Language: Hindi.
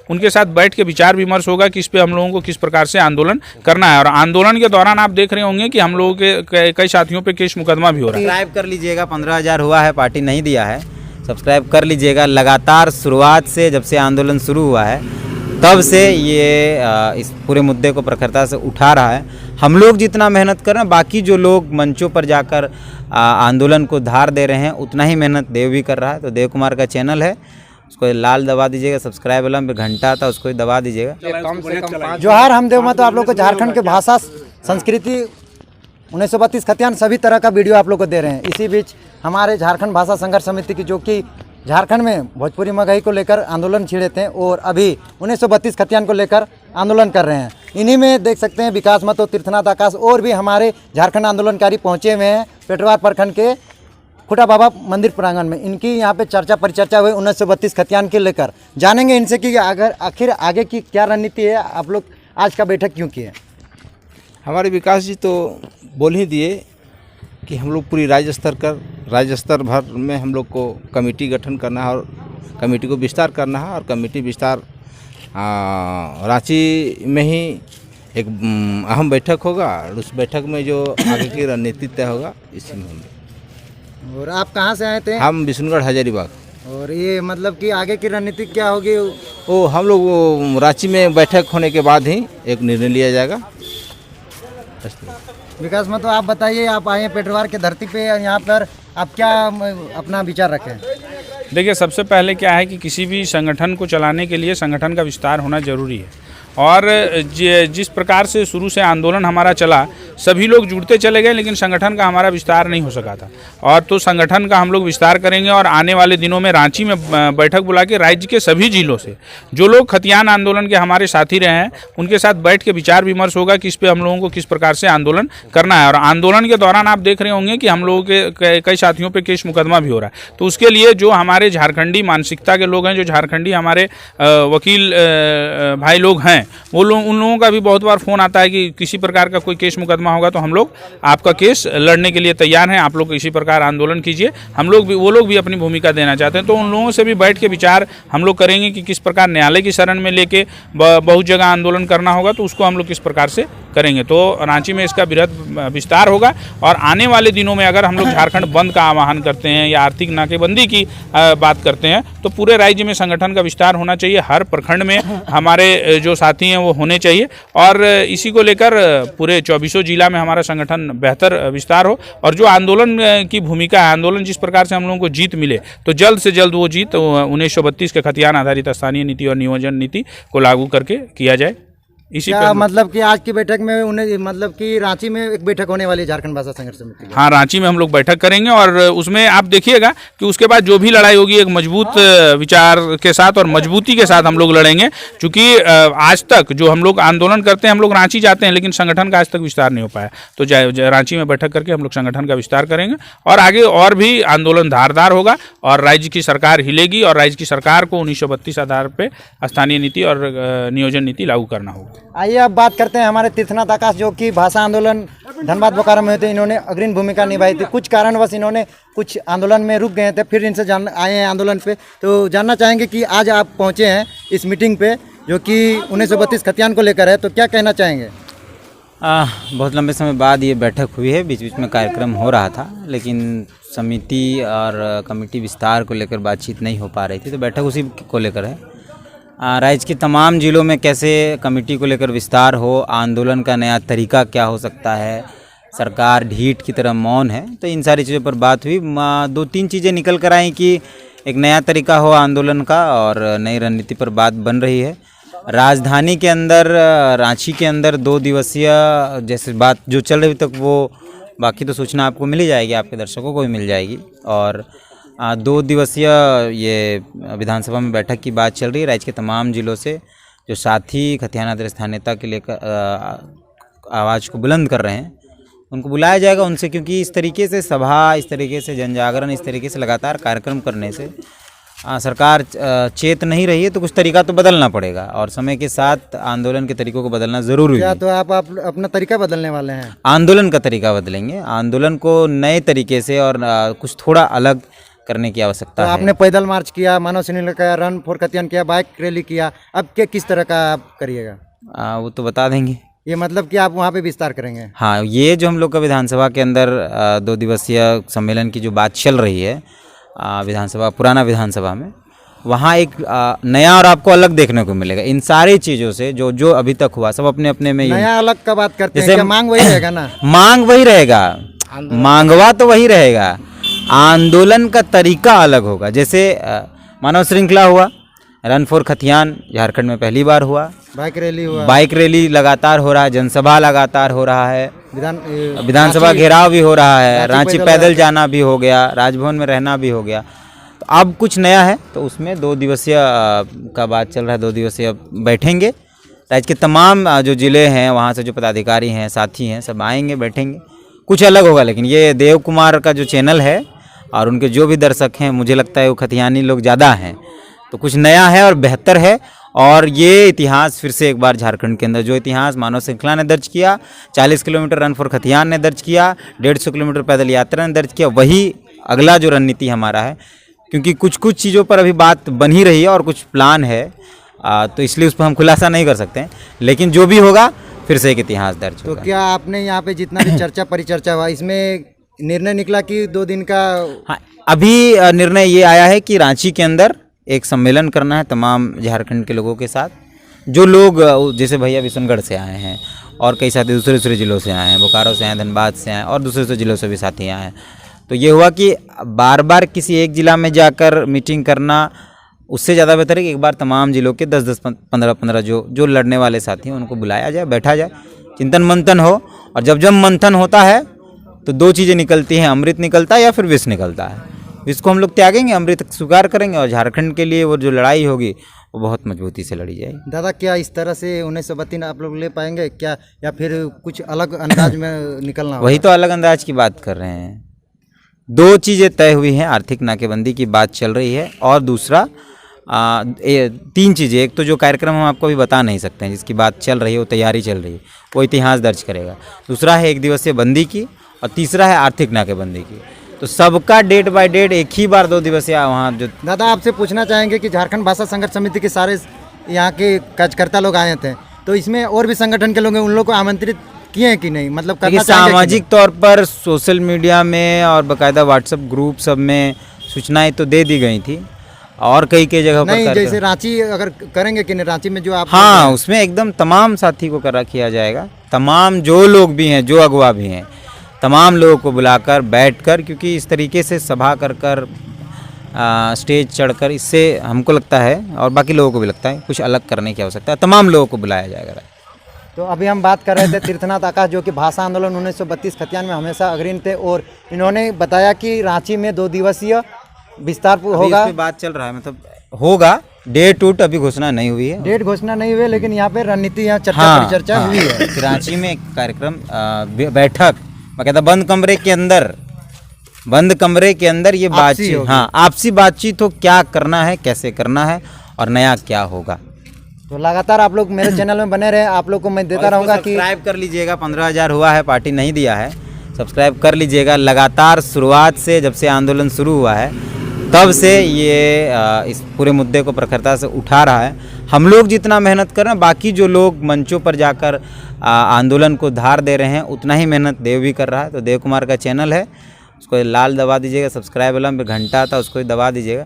उनके साथ बैठ के विचार विमर्श होगा कि इस पे हम लोगों को किस प्रकार से आंदोलन करना है। और आंदोलन के दौरान आप देख रहे होंगे कि हम लोगों के कई साथियों पे केस मुकदमा भी हो रहा है। सब्सक्राइब कर लीजिएगा, 15,000 हुआ है, पार्टी नहीं दिया है, सब्सक्राइब कर लीजिएगा। लगातार शुरुआत से जब से आंदोलन शुरू हुआ है तब से ये इस पूरे मुद्दे को प्रखरता से उठा रहा है। हम लोग जितना मेहनत कर रहे हैं, बाकी जो लोग मंचों पर जाकर आंदोलन को धार दे रहे हैं, उतना ही मेहनत देव भी कर रहा है। तो देव कुमार का चैनल है, उसको लाल दबा दीजिएगा, सब्सक्राइब वाला में घंटा था उसको दबा दीजिएगा। कम से कम जोहार हम देव महतो आप लोग को झारखंड के भाषा संस्कृति 1932 खतियान सभी तरह का वीडियो आप लोग को दे रहे हैं। इसी बीच हमारे झारखंड भाषा संघर्ष समिति की जो कि झारखंड में भोजपुरी महंगाई को लेकर आंदोलन छिड़े थे और अभी 1932 खतियान को लेकर आंदोलन कर रहे हैं। इन्हीं में देख सकते हैं विकास महतो, तीर्थनाथ आकाश और भी हमारे झारखंड आंदोलनकारी पहुंचे हुए हैं पेटवार प्रखंड के खुटा बाबा मंदिर प्रांगण में। इनकी यहाँ पे चर्चा परिचर्चा हुई 1932 खतियान के लेकर। जानेंगे इनसे कि अगर आखिर आगे की क्या रणनीति है, आप लोग आज का बैठक क्यों किए? हमारे विकास जी तो बोल ही दिए कि हम लोग पूरी राज्य स्तर भर में हम लोग को कमेटी गठन करना है और कमेटी को विस्तार करना है। और कमेटी विस्तार रांची में ही एक अहम बैठक होगा और उस बैठक में जो आगे की रणनीति तय होगा इसी में होंगे। और आप कहाँ से आए थे? हम विष्णुगढ़ हजारीबाग। और ये मतलब कि आगे की रणनीति क्या होगी? वो हम लोग रांची में बैठक होने के बाद ही एक निर्णय लिया जाएगा। विकास महतो आप बताइए, आप आए पेटवार के धरती पे, यहाँ पर आप क्या अपना विचार रखें? देखिए, सबसे पहले क्या है कि किसी भी संगठन को चलाने के लिए संगठन का विस्तार होना जरूरी है। और जिस प्रकार से शुरू से आंदोलन हमारा चला, सभी लोग जुड़ते चले गए, लेकिन संगठन का हमारा विस्तार नहीं हो सका था। और तो संगठन का हम लोग विस्तार करेंगे और आने वाले दिनों में रांची में बैठक बुला के राज्य के सभी जिलों से जो लोग खतियान आंदोलन के हमारे साथी रहे हैं, उनके साथ बैठ के विचार विमर्श होगा कि इस पे हम लोगों को किस प्रकार से आंदोलन करना है। और आंदोलन के दौरान आप देख रहे होंगे कि हम लोगों के कई साथियों पर केस मुकदमा भी हो रहा है। तो उसके लिए जो हमारे झारखंडी मानसिकता के लोग हैं, जो झारखंडी हमारे वकील भाई लोग हैं, वो लोग, उन लोगों का भी बहुत बार फ़ोन आता है कि किसी प्रकार का कोई केस मुकदमा होगा तो हम लोग आपका केस लड़ने के लिए तैयार हैं, आप लोग इसी प्रकार आंदोलन कीजिए। हम लोग भी, वो लोग भी अपनी भूमिका देना चाहते हैं। तो उन लोगों से भी बैठ के विचार हम लोग करेंगे कि किस प्रकार न्यायालय की शरण में लेके बहुत जगह आंदोलन करना होगा, तो उसको हम लोग किस प्रकार से करेंगे। तो रांची में इसका बृहद विस्तार होगा। और आने वाले दिनों में अगर हम लोग झारखंड बंद का आह्वान करते हैं या आर्थिक नाकेबंदी की बात करते हैं, तो पूरे राज्य में संगठन का विस्तार होना चाहिए। हर प्रखंड में हमारे जो साथी हैं वो होने चाहिए और इसी को लेकर पूरे 24 जिला में हमारा संगठन बेहतर विस्तार हो। और जो आंदोलन की भूमिका है, आंदोलन जिस प्रकार से हम लोगों को जीत मिले, तो जल्द से जल्द वो जीत 1932 के खतियान आधारित स्थानीय नीति और नियोजन नीति को लागू करके किया जाए। इसी क्या मतलब कि आज की बैठक में उन्हें मतलब कि रांची में एक बैठक होने वाली है झारखंड भाषा संघर्ष समिति? हाँ, रांची में हम लोग बैठक करेंगे और उसमें आप देखिएगा कि उसके बाद जो भी लड़ाई होगी एक मजबूत विचार के साथ और मजबूती के साथ हम लोग लड़ेंगे। क्योंकि आज तक जो हम लोग आंदोलन करते हैं, हम लोग रांची जाते हैं, लेकिन संगठन का आज तक विस्तार नहीं हो पाया। तो रांची में बैठक करके हम लोग संगठन का विस्तार करेंगे और आगे और भी आंदोलन धारदार होगा और राज्य की सरकार हिलेगी और राज्य की सरकार को 1932 आधार पर स्थानीय नीति और नियोजन नीति लागू करना होगा। आइए अब बात करते हैं हमारे तीर्थनाथ आकाश, जो कि भाषा आंदोलन धनबाद बोकारो में हुए थे। इन्होंने अग्रणी भूमिका निभाई थी। कुछ कारणवश इन्होंने कुछ आंदोलन में रुक गए थे, फिर इनसे आए हैं आंदोलन पे। तो जानना चाहेंगे कि आज आप पहुंचे हैं इस मीटिंग पे जो कि 1932 खतियान को लेकर है, तो क्या कहना चाहेंगे? बहुत लंबे समय बाद ये बैठक हुई है। बीच बीच में कार्यक्रम हो रहा था, लेकिन समिति और कमेटी विस्तार को लेकर बातचीत नहीं हो पा रही थी, तो बैठक उसी को लेकर है। राज्य के तमाम जिलों में कैसे कमेटी को लेकर विस्तार हो, आंदोलन का नया तरीका क्या हो सकता है, सरकार ढीठ की तरह मौन है, तो इन सारी चीज़ों पर बात हुई। 2-3 चीज़ें निकल कर आई कि एक नया तरीका हो आंदोलन का और नई रणनीति पर बात बन रही है। राजधानी के अंदर, रांची के अंदर 2 दिवसीय जैसे बात जो चल रही तक, वो बाकी तो सूचना आपको मिल ही जाएगी, आपके दर्शकों को भी मिल जाएगी। और 2 दिवसीय ये विधानसभा में बैठक की बात चल रही है। राज्य के तमाम जिलों से जो साथी खतियान आधारित स्थानीयता के लेकर आवाज़ को बुलंद कर रहे हैं, उनको बुलाया जाएगा उनसे, क्योंकि इस तरीके से सभा, इस तरीके से जनजागरण, इस तरीके से लगातार कार्यक्रम करने से सरकार चेत नहीं रही है, तो कुछ तरीका तो बदलना पड़ेगा और समय के साथ आंदोलन के तरीकों को बदलना ज़रूरी है। तो आप अपना तरीका बदलने वाले हैं? आंदोलन का तरीका बदलेंगे, आंदोलन को नए तरीके से और कुछ थोड़ा अलग करने की तो आवश्यकता है। आपने पैदल मार्च किया, मानव श्रृंखला किया, रन फॉर खतियान किया, बाइक रैली किया, अब क्या किस तरह का आप करिएगा? वो तो बता देंगे। ये मतलब कि आप वहाँ पे विस्तार करेंगे? हाँ, ये जो हम लोग का विधानसभा के अंदर 2 दिवसीय सम्मेलन की जो बात चल रही है विधानसभा, पुराना विधानसभा में, वहाँ एक नया और आपको अलग देखने को मिलेगा। इन सारी चीज़ों से जो जो अभी तक हुआ सब अपने अपने में नया अलग का बात करते हैं, जैसे क्या मांग वही रहेगा ना? मांग वही रहेगा, मांगवा तो वही रहेगा, आंदोलन का तरीका अलग होगा। जैसे मानव श्रृंखला हुआ, रन फॉर खतियान झारखंड में पहली बार हुआ, बाइक रैली हुआ, बाइक रैली लगातार हो रहा है, जनसभा लगातार हो रहा है, विधानसभा रांची- घेराव भी हो रहा है, रांची पैदल जाना। जाना भी हो गया, राजभवन में रहना भी हो गया। तो अब कुछ नया है, तो उसमें 2 दिवसीय का बात चल रहा है। 2 दिवसीय बैठेंगे, राज्य के तमाम जो ज़िले हैं वहाँ से जो पदाधिकारी हैं, साथी हैं, सब आएंगे, बैठेंगे। कुछ अलग होगा, लेकिन ये देव कुमार का जो चैनल है और उनके जो भी दर्शक हैं, मुझे लगता है वो खतियानी लोग ज़्यादा हैं, तो कुछ नया है और बेहतर है। और ये इतिहास फिर से एक बार झारखंड के अंदर, जो इतिहास मानव श्रृंखला ने दर्ज किया, 40 किलोमीटर रन फॉर खतियान ने दर्ज किया, 150 किलोमीटर पैदल यात्रा ने दर्ज किया, वही अगला जो रणनीति हमारा है। क्योंकि कुछ कुछ चीज़ों पर अभी बात बन ही रही है और कुछ प्लान है, तो इसलिए उस पर हम खुलासा नहीं कर सकते हैं, लेकिन जो भी होगा फिर से एक इतिहास दर्ज तो होगा। क्या आपने यहाँ पे जितना भी चर्चा परिचर्चा हुआ, इसमें निर्णय निकला कि 2 दिन का? हाँ, अभी निर्णय ये आया है कि रांची के अंदर एक सम्मेलन करना है तमाम झारखंड के लोगों के साथ, जो लोग जैसे भैया बिशनगढ़ से आए हैं और कई साथी दूसरे दूसरे ज़िलों से आए हैं, बोकारो से आए, धनबाद से आए और दूसरे दूसरे ज़िलों से भी साथी आए हैं। तो ये हुआ कि बार बार किसी एक ज़िला में जाकर मीटिंग करना उससे ज़्यादा बेहतर है कि एक बार तमाम ज़िलों के 10-10, 15-15 जो लड़ने वाले साथी हैं उनको बुलाया जाए, बैठा जाए, चिंतन मंथन हो। और जब जब मंथन होता है तो 2 चीज़ें निकलती हैं, अमृत निकलता है या फिर विष निकलता है। इसको हम लोग त्यागेंगे, अमृत स्वीकार करेंगे और झारखंड के लिए वो जो लड़ाई होगी वो बहुत मजबूती से लड़ी जाएगी। दादा, क्या इस तरह से 1932 आप लोग ले पाएंगे क्या, या फिर कुछ अलग अंदाज में निकलना होगा? वही तो अलग अंदाज की बात कर रहे हैं। 2 चीज़ें तय हुई हैं, आर्थिक नाकेबंदी की बात चल रही है और दूसरा 3 चीज़ें। एक तो जो कार्यक्रम हम आपको अभी बता नहीं सकते हैं, जिसकी बात चल रही है, वो तैयारी चल रही है, वो इतिहास दर्ज करेगा। दूसरा है 1 दिवसीय बंदी की और तीसरा है आर्थिक नाकेबंदी की। तो सबका डेट बाय डेट एक ही बार 2 दिवसीय वहाँ जो। दादा, आपसे पूछना चाहेंगे कि झारखंड भाषा संघर्ष समिति के सारे यहाँ के कार्यकर्ता लोग आए थे, तो इसमें और भी संगठन के लोग हैं, उन लोग को आमंत्रित किए हैं कि नहीं? मतलब करना चाहेंगे कि सामाजिक तौर पर सोशल मीडिया में और बाकायदा व्हाट्सएप ग्रुप सब में सूचनाएं तो दे दी गई थी और कई जगह पर नहीं? जैसे रांची अगर करेंगे कि नहीं, रांची में जो आप? हाँ, उसमें एकदम तमाम साथी को किया जाएगा, तमाम जो लोग भी हैं, जो अगुवा भी हैं, तमाम लोगों को बुलाकर बैठकर, क्योंकि इस तरीके से सभा कर स्टेज चढ़कर, इससे हमको लगता है और बाकी लोगों को भी लगता है कुछ अलग करने की आवश्यकता है। तमाम लोगों को बुलाया जाएगा। तो अभी हम बात कर रहे थे तीर्थनाथ आकाश, जो कि भाषा आंदोलन 1932 खतियान में हमेशा अग्रणी थे, और इन्होंने बताया कि रांची में 2 दिवसीय विस्तार होगा। इस पे बात चल रहा है, मतलब होगा, डेट उट अभी घोषणा नहीं हुई है। डेट घोषणा नहीं हुई, लेकिन यहाँ पे रणनीति, यहाँ चर्चा परिचर्चा हुई है। रांची में एक कार्यक्रम बैठक, बाकायदा बंद कमरे के अंदर ये बातचीत, हाँ, आपसी बातचीत हो, क्या करना है, कैसे करना है और नया क्या होगा। तो लगातार आप लोग मेरे चैनल में बने रहे, आप लोग को मैं देता रहूँगा कि सब्सक्राइब कर लीजिएगा। 15,000 हुआ है, पार्टी नहीं दिया है, सब्सक्राइब कर लीजिएगा। लगातार शुरुआत से, जब से आंदोलन शुरू हुआ है तब से ये इस पूरे मुद्दे को प्रखरता से उठा रहा है। हम लोग जितना मेहनत कर रहे हैं, बाकी जो लोग मंचों पर जाकर आंदोलन को धार दे रहे हैं, उतना ही मेहनत देव भी कर रहा है। तो देव कुमार का चैनल है, उसको लाल दबा दीजिएगा, सब्सक्राइब वाला में घंटा था उसको दबा दीजिएगा।